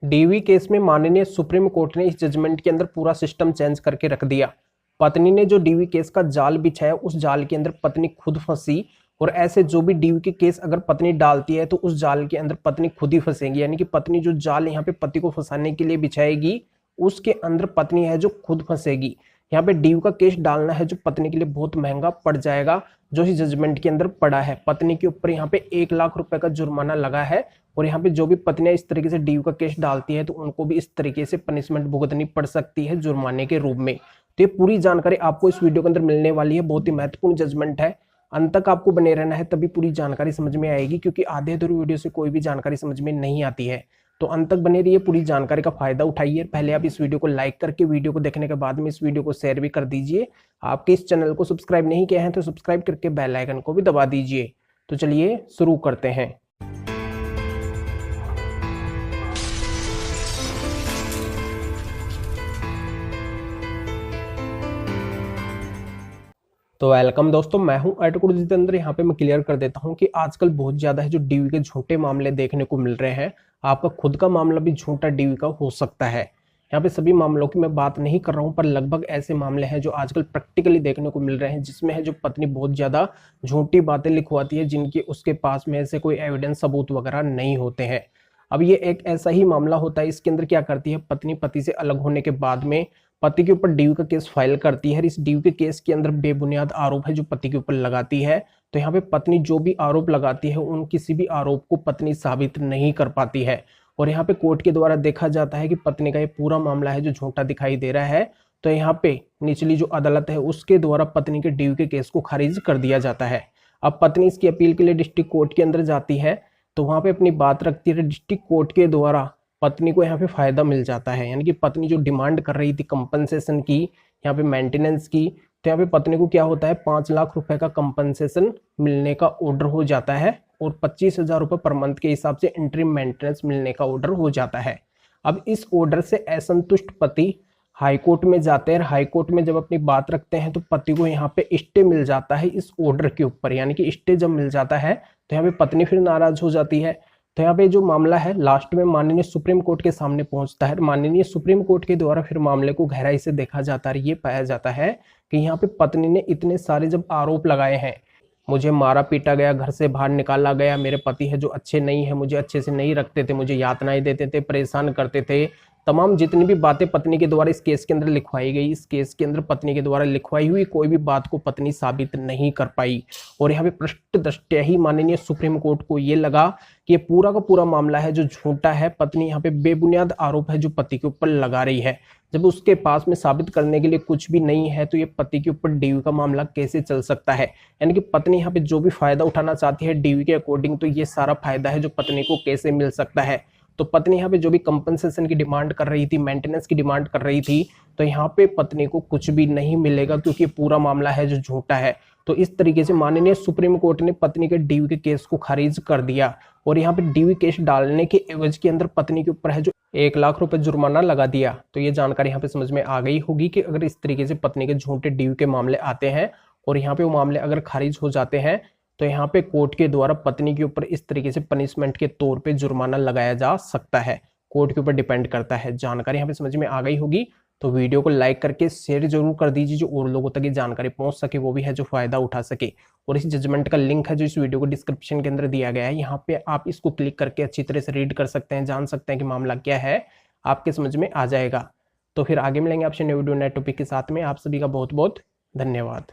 DV case में माननीय supreme court ने इस जजमेंट के अंदर पूरा सिस्टम चेंज करके रख दिया। पत्नी ने जो डीवी केस का जाल बिछाया उस जाल के अंदर पत्नी खुद फंसी, और ऐसे जो भी डीवी के केस अगर पत्नी डालती है तो उस जाल के अंदर पत्नी खुद ही फंसेगी। यानी कि पत्नी जो जाल यहाँ पे पति को फंसाने के लिए बिछाएगी उसके अंदर पत्नी है जो खुद फंसेगी। यहाँ पे डीवी का केस डालना है जो पत्नी के लिए बहुत महंगा पड़ जाएगा, जो इस जजमेंट के अंदर पड़ा है। पत्नी के ऊपर यहाँ पे 1 लाख रुपए का जुर्माना लगा है, और यहाँ पे जो भी पत्नियां इस तरीके से डीवी का केस डालती है तो उनको भी इस तरीके से पनिशमेंट भुगतनी पड़ सकती है जुर्माने के रूप में। तो ये पूरी जानकारी आपको इस वीडियो के अंदर मिलने वाली है। बहुत ही महत्वपूर्ण जजमेंट है, अंत तक आपको बने रहना है तभी पूरी जानकारी समझ में आएगी, क्योंकि आधे अधूरी वीडियो से कोई भी जानकारी समझ में नहीं आती है। तो अंत तक बने रहिए, पूरी जानकारी का फायदा उठाइए। पहले आप इस वीडियो को लाइक करके वीडियो को देखने के बाद में इस वीडियो को शेयर भी कर दीजिए। आपके इस चैनल को सब्सक्राइब नहीं किया है तो सब्सक्राइब करके बेल आइकन को भी दबा दीजिए। तो चलिए शुरू करते हैं। तो वेलकम दोस्तों, मैं हूं एडवोकेट जितेंद्र। यहाँ पे मैं क्लियर कर देता हूं कि आजकल बहुत ज्यादा है जो डीवी के झूठे मामले देखने को मिल रहे हैं। आपका खुद का मामला भी झूठा डीवी का हो सकता है। यहाँ पे सभी मामलों की मैं बात नहीं कर रहा हूं, पर लगभग ऐसे मामले हैं जो आजकल प्रैक्टिकली देखने को मिल रहे हैं, जिसमें है जो पत्नी बहुत ज्यादा झूठी बातें लिखवाती है जिनकी उसके पास में ऐसे कोई एविडेंस सबूत वगैरह नहीं होते हैं। अब ये एक ऐसा ही मामला होता है। इसके अंदर क्या करती है, पत्नी पति से अलग होने के बाद में पति के ऊपर डीवी का केस फाइल करती है। इस डीवी के केस के अंदर बेबुनियाद आरोप है जो पति के ऊपर लगाती है। तो यहाँ पे पत्नी जो भी आरोप लगाती है उन किसी भी आरोप को पत्नी साबित नहीं कर पाती है, और यहाँ पे कोर्ट के द्वारा देखा जाता है कि पत्नी का ये पूरा मामला है जो झूठा दिखाई दे रहा है। तो यहाँ पे निचली जो अदालत है उसके द्वारा पत्नी के डीवी के केस को खारिज कर दिया जाता है। अब पत्नी इसकी अपील के लिए डिस्ट्रिक्ट कोर्ट के अंदर जाती है, तो वहां पे अपनी बात रखती है। डिस्ट्रिक्ट कोर्ट के द्वारा पत्नी को यहाँ पे फायदा मिल जाता है। यानी कि पत्नी जो डिमांड कर रही थी कंपनसेशन की, यहाँ पे मेंटेनेंस की, तो यहाँ पे पत्नी को क्या होता है 5 लाख रुपए का कंपनसेशन मिलने का ऑर्डर हो जाता है, और 25,000 रुपये पर मंथ के हिसाब से इंटरिम मेंटेनेंस मिलने का ऑर्डर हो जाता है। अब इस ऑर्डर से असंतुष्ट पति हाईकोर्ट में जाते हैं। हाईकोर्ट में जब अपनी बात रखते हैं तो पति को यहाँ पे स्टे मिल जाता है इस ऑर्डर के ऊपर। यानी कि स्टे जब मिल जाता है तो यहाँ पे पत्नी फिर नाराज हो जाती है। तो यहाँ पे जो मामला है लास्ट में माननीय सुप्रीम कोर्ट के सामने पहुंचता है। माननीय सुप्रीम कोर्ट के द्वारा फिर मामले को गहराई से देखा जाता है। ये पाया जाता है कि यहाँ पे पत्नी ने इतने सारे जब आरोप लगाए हैं, मुझे मारा पीटा गया, घर से बाहर निकाला गया, मेरे पति है जो अच्छे नहीं है, मुझे अच्छे से नहीं रखते थे, मुझे यातनाएं देते थे, परेशान करते थे, तमाम जितनी भी बातें पत्नी के द्वारा इस केस के अंदर लिखवाई गई, इस केस के अंदर पत्नी के द्वारा लिखवाई हुई कोई भी बात को पत्नी साबित नहीं कर पाई। और यहाँ पे पृष्ठ दृष्टया ही माननीय सुप्रीम कोर्ट को ये लगा कि ये पूरा का पूरा मामला है जो झूठा है। पत्नी यहाँ पे बेबुनियाद आरोप है जो पति के ऊपर लगा रही है। जब उसके पास में साबित करने के लिए कुछ भी नहीं है तो ये पति के ऊपर डीवी का मामला कैसे चल सकता है। यानी कि पत्नी यहाँ पे जो भी फायदा उठाना चाहती है डीवी के अकॉर्डिंग, तो ये सारा फायदा है जो पत्नी को कैसे मिल सकता है। तो पत्नी यहाँ पे जो भी कंपनसेशन की डिमांड कर रही थी, मेंटेनेंस की डिमांड कर रही थी, तो यहाँ पे पत्नी को कुछ भी नहीं मिलेगा, क्योंकि पूरा मामला है जो झूठा है। तो इस तरीके से माननीय सुप्रीम कोर्ट ने पत्नी के डीवी के केस को खारिज कर दिया, और यहाँ पे डीवी केस डालने के एवज के अंदर पत्नी के ऊपर है जो 1 लाख रुपए जुर्माना लगा दिया। तो ये जानकारी यहाँ पे समझ में आ गई होगी कि अगर इस तरीके से पत्नी के झूठे डीवी के मामले आते हैं और यहाँ पे वो मामले अगर खारिज हो जाते हैं तो यहाँ पे कोर्ट के द्वारा पत्नी के ऊपर इस तरीके से पनिशमेंट के तौर पे जुर्माना लगाया जा सकता है। कोर्ट के ऊपर डिपेंड करता है। जानकारी यहाँ पे समझ में आ गई होगी, तो वीडियो को लाइक करके शेयर जरूर कर दीजिए, जो और लोगों तक ये जानकारी पहुंच सके, वो भी है जो फायदा उठा सके। और इस जजमेंट का लिंक है जो इस वीडियो को डिस्क्रिप्शन के अंदर दिया गया है, यहाँ पे आप इसको क्लिक करके अच्छी तरह से रीड कर सकते हैं, जान सकते हैं कि मामला क्या है, आपके समझ में आ जाएगा। तो फिर आगे मिलेंगे आपसे नए वीडियो नए टॉपिक के साथ में। आप सभी का बहुत बहुत धन्यवाद।